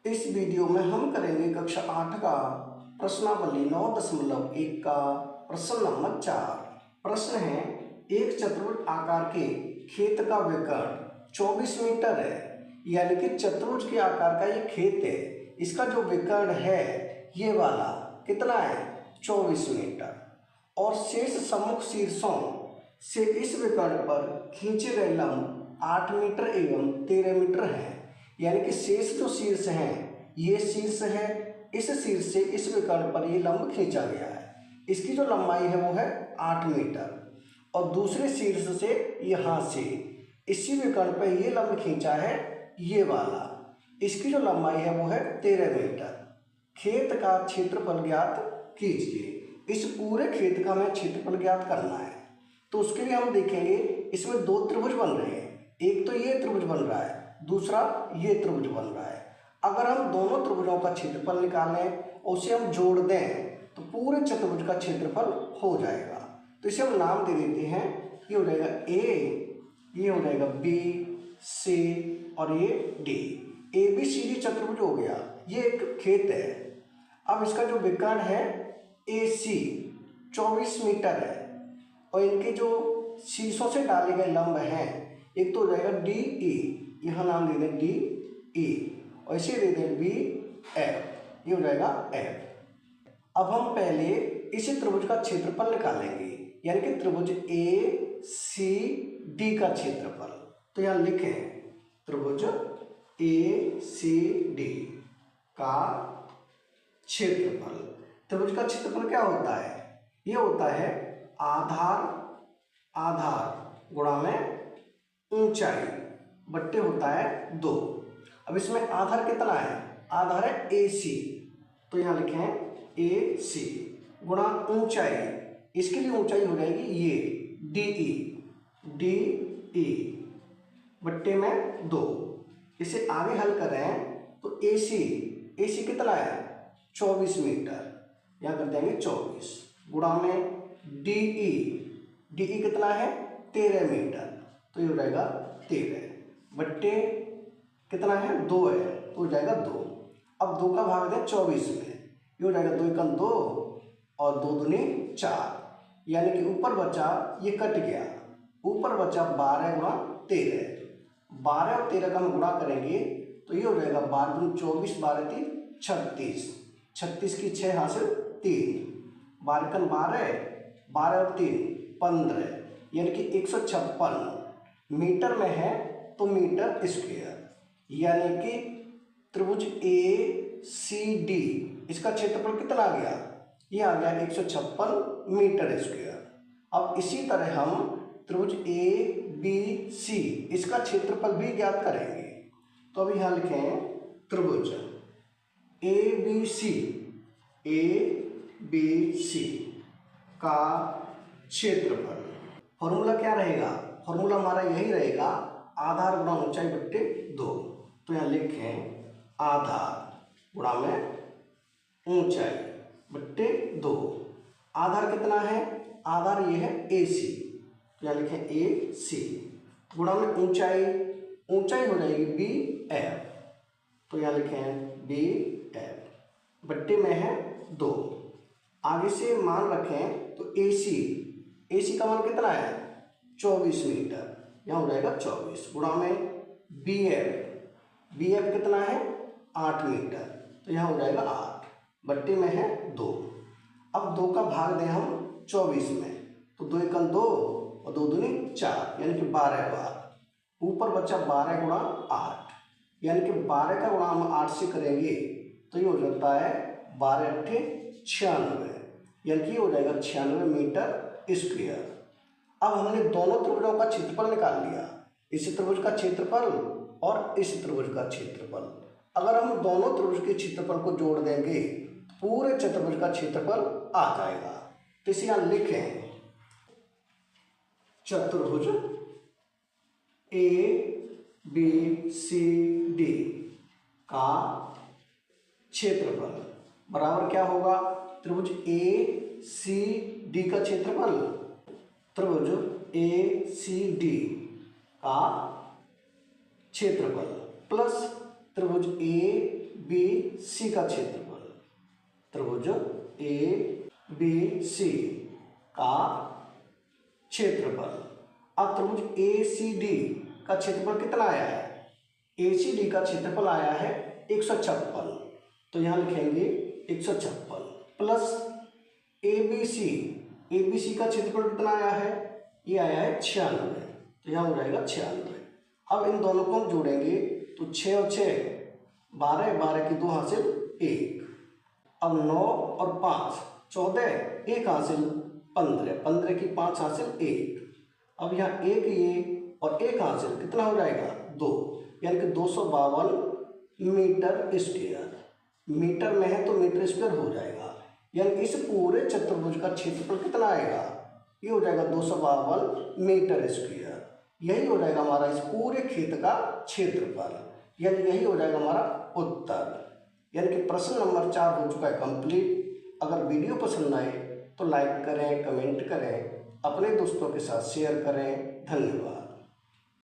इस वीडियो में हम करेंगे कक्षा 8 का प्रश्नावली 9.1 का प्रश्न नंबर 4। प्रश्न है, एक चतुर्भुज आकार के खेत का विकर्ण 24 मीटर है। यानी कि चतुर्भुज के आकार का ये खेत है, इसका जो विकर्ण है ये वाला कितना है 24 मीटर। और शेष सम्मुख शीर्षों से इस विकर्ण पर खींचे गए लंब 8 मीटर एवं 13 मीटर है। यानी कि शेष जो शीर्ष हैं ये शीर्ष है, इस शीर्ष से इस विकर्ण पर ये लंब खींचा गया है। इसकी जो लंबाई है वो है 8 मीटर और दूसरे शीर्ष से यहाँ से इसी विकर्ण पर ये लंब खींचा है ये वाला, इसकी जो लंबाई है वो है 13 मीटर। खेत का क्षेत्रफल ज्ञात कीजिए। इस पूरे खेत का हमें क्षेत्रफल ज्ञात करना है, तो उसके लिए हम देखेंगे इसमें दो त्रिभुज बन रहे हैं। एक तो ये त्रिभुज बन रहा है, दूसरा ये त्रिभुज बन रहा है। अगर हम दोनों त्रिभुजों का क्षेत्रफल निकालें और उसे हम जोड़ दें तो पूरे चतुर्भुज का क्षेत्रफल हो जाएगा। तो इसे हम नाम दे देते हैं, ये हो जाएगा ए, ये हो जाएगा बी, सी और ये D. A B C D चतुर्भुज हो गया, ये एक खेत है। अब इसका जो विकर्ण है ए सी 24 मीटर है और इनके जो शीर्षों से डाले गए लंब हैं, एक तो हो जाएगा डी ई, यहाँ नाम दे दें डी ई और इसे दे दें बी एफ, ये हो जाएगा एफ। अब हम पहले इसी त्रिभुज का क्षेत्रफल निकालेंगे, यानी कि त्रिभुज ए सी डी का क्षेत्रफल। तो यहाँ लिखें त्रिभुज ए सी डी का क्षेत्रफल। त्रिभुज का क्षेत्रफल क्या होता है? ये होता है आधार गुणा में ऊंचाई बट्टे होता है 2। अब इसमें आधार कितना है? आधार है ए सी, तो यहाँ लिखें ए सी गुणा ऊंचाई, इसके लिए ऊंचाई हो जाएगी ये डी ई बट्टे में 2। इसे आगे हल करें तो ए सी कितना है 24 मीटर, यहाँ कर देंगे 24 गुणा में डी ई कितना है 13 मीटर, तो ये हो जाएगा 13 बट्टे कितना है 2 है, तो हो जाएगा 2। अब 2 का भाग दें 24 में, ये हो जाएगा 2 एकम 2 और 2 दूनी 4, यानी कि ऊपर बचा ये कट गया, ऊपर बचा 12 गुणा 13। 12 और 13 का हम गुणा करेंगे तो ये हो जाएगा 12 दूनी 24, 12 3 36, 36 की 6 हासिल 3, 12 एकम 12, 12 और 3 15, यानी कि 156 मीटर में है तो मीटर स्क्वायर। यानी कि त्रिभुज ए सी डी इसका क्षेत्रफल कितना आ गया? ये आ गया 156 मीटर स्क्वायर। अब इसी तरह हम त्रिभुज ए बी सी इसका क्षेत्रफल भी ज्ञात करेंगे। तो अभी यहाँ लिखें त्रिभुज ए बी सी का क्षेत्रफल। फॉर्मूला क्या रहेगा? फॉर्मूला हमारा यही रहेगा, आधार गुणा ऊंचाई बट्टे 2। तो यहाँ लिखें आधार गुणा में ऊंचाई बट्टे 2। आधार कितना है? आधार ये है ए सी, तो यहाँ लिखें ए सी गुणा में ऊंचाई हो जाएगी बी एफ, तो यहाँ लिखें बी एफ बट्टे में है 2। आगे से मान रखें तो ए सी का मान कितना है 24 मीटर, यहाँ हो जाएगा 24 गुणा में बी एफ कितना है 8 मीटर, तो यहाँ हो जाएगा 8 बट्टे में है 2। अब 2 का भाग दें हम 24 में, तो 2 एकम 2 और 2 दूनी 4, यानी कि 12 बार। ऊपर बचा 12 गुणा 8, यानी कि 12 का गुणा हम 8 से करेंगे तो ये हो जाता है 12 अट्ठे 96, यानी कि हो जाएगा 96 मीटर स्क्वायर। अब हमने दोनों त्रिभुजों का क्षेत्रफल निकाल लिया, इस त्रिभुज का क्षेत्रफल और इस त्रिभुज का क्षेत्रफल। अगर हम दोनों त्रिभुज के क्षेत्रफल को जोड़ देंगे तो पूरे चतुर्भुज का क्षेत्रफल आ जाएगा। तो इसे यहाँ लिखें चतुर्भुज ए बी सी डी का क्षेत्रफल बराबर क्या होगा? त्रिभुज ए सी डी का क्षेत्रफल, त्रिभुज ए सी डी का क्षेत्रफल प्लस त्रिभुज ए बी सी का क्षेत्रफल, त्रिभुज ए बी सी का क्षेत्रफल। अब त्रिभुज ए सी डी का क्षेत्रफल कितना आया है? ए सी डी का क्षेत्रफल आया है 156, तो यहाँ लिखेंगे 156 प्लस ए बी सी का क्षेत्रफल कितना आया है? ये आया है 96, तो यहाँ हो जाएगा 96। अब इन दोनों को हम जोड़ेंगे तो 6 और 6 12, 12 की 2 हासिल 1। अब 9 और 5 14, 1 हासिल 15, 15 की 5 हासिल 1। अब यहाँ 1 ये और 1 हासिल कितना हो जाएगा? 2, यानी कि 252 मीटर स्क्वायर। मीटर में है तो मीटर स्क्वायर हो जाएगा, यानी इस पूरे चतुर्भुज का क्षेत्रफल कितना आएगा? ये हो जाएगा 252 मीटर स्क्वायर। यही हो जाएगा हमारा इस पूरे खेत का क्षेत्रफल, यानी यही हो जाएगा हमारा उत्तर। यानी कि प्रश्न नंबर 4 हो चुका है कंप्लीट। अगर वीडियो पसंद आए तो लाइक करें, कमेंट करें, अपने दोस्तों के साथ शेयर करें। धन्यवाद।